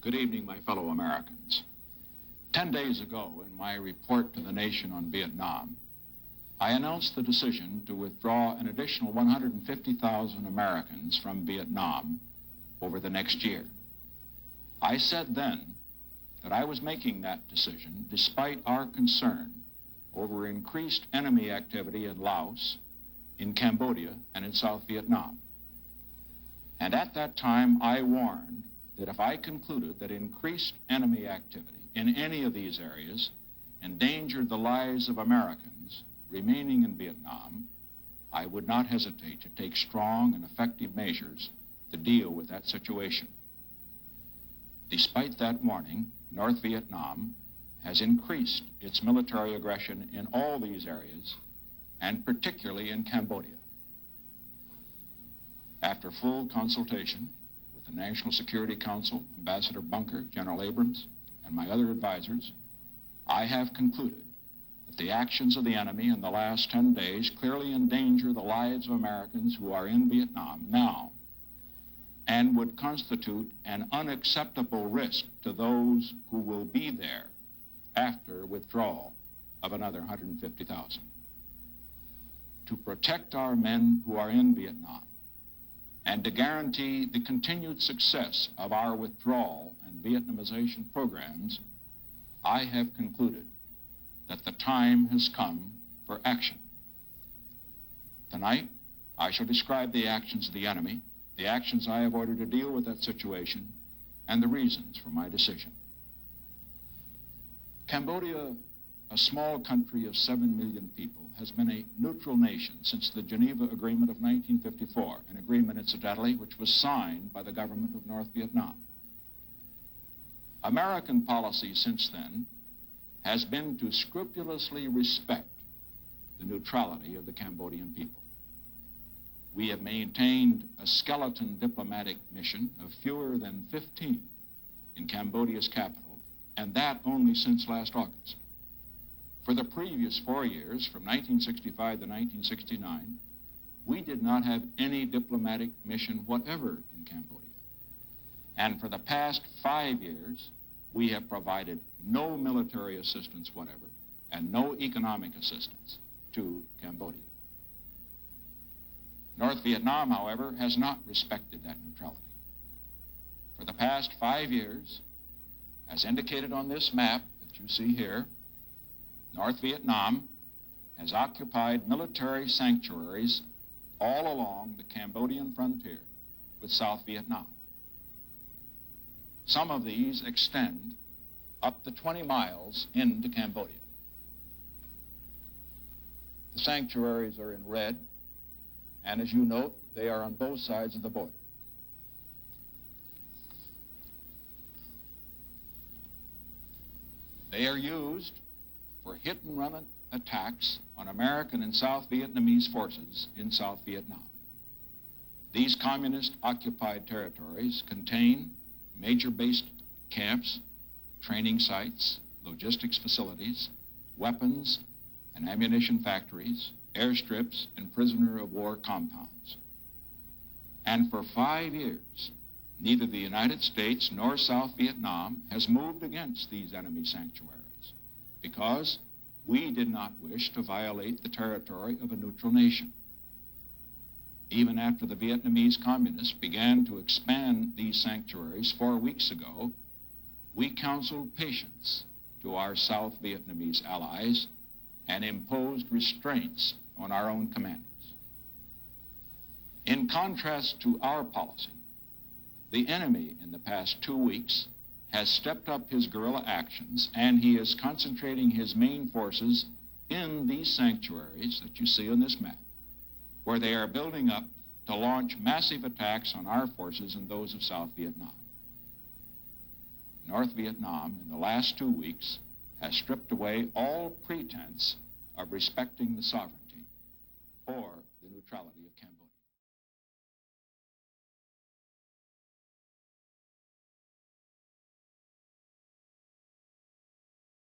Good evening, my fellow Americans. 10 days ago, in my report to the nation on Vietnam, I announced the decision to withdraw an additional 150,000 Americans from Vietnam over the next year. I said then that I was making that decision despite our concern over increased enemy activity in Laos, in Cambodia, and in South Vietnam. And at that time, I warned that if I concluded that increased enemy activity in any of these areas endangered the lives of Americans remaining in Vietnam, I would not hesitate to take strong and effective measures to deal with that situation. Despite that warning, North Vietnam has increased its military aggression in all these areas, and particularly in Cambodia. After full consultation with the National Security Council, Ambassador Bunker, General Abrams, and my other advisors, I have concluded that the actions of the enemy in the last 10 days clearly endanger the lives of Americans who are in Vietnam now and would constitute an unacceptable risk to those who will be there after withdrawal of another 150,000. To protect our men who are in Vietnam and to guarantee the continued success of our withdrawal and Vietnamization programs, I have concluded that the time has come for action. Tonight, I shall describe the actions of the enemy, the actions I have ordered to deal with that situation, and the reasons for my decision. Cambodia, a small country of 7 million people, has been a neutral nation since the Geneva Agreement of 1954, an agreement, incidentally, which was signed by the government of North Vietnam. American policy since then has been to scrupulously respect the neutrality of the Cambodian people. We have maintained a skeleton diplomatic mission of fewer than 15 in Cambodia's capital, and that only since last August. For the previous 4 years, from 1965 to 1969, we did not have any diplomatic mission whatever in Cambodia. And for the past 5 years, we have provided no military assistance whatever and no economic assistance to Cambodia. North Vietnam, however, has not respected that neutrality. For the past 5 years, as indicated on this map that you see here, North Vietnam has occupied military sanctuaries all along the Cambodian frontier with South Vietnam. Some of these extend up to 20 miles into Cambodia. The sanctuaries are in red, and as you note, they are on both sides of the border. They are used for hit-and-run attacks on American and South Vietnamese forces in South Vietnam. These communist-occupied territories contain major base camps, training sites, logistics facilities, weapons and ammunition factories, airstrips, and prisoner-of-war compounds. And for 5 years, neither the United States nor South Vietnam has moved against these enemy sanctuaries, because we did not wish to violate the territory of a neutral nation. Even after the Vietnamese communists began to expand these sanctuaries 4 weeks ago, we counseled patience to our South Vietnamese allies and imposed restraints on our own commanders. In contrast to our policy, the enemy in the past 2 weeks has stepped up his guerrilla actions, and he is concentrating his main forces in these sanctuaries that you see on this map, where they are building up to launch massive attacks on our forces and those of South Vietnam. North Vietnam, in the last 2 weeks, has stripped away all pretense of respecting the sovereignty or the neutrality of Cambodia.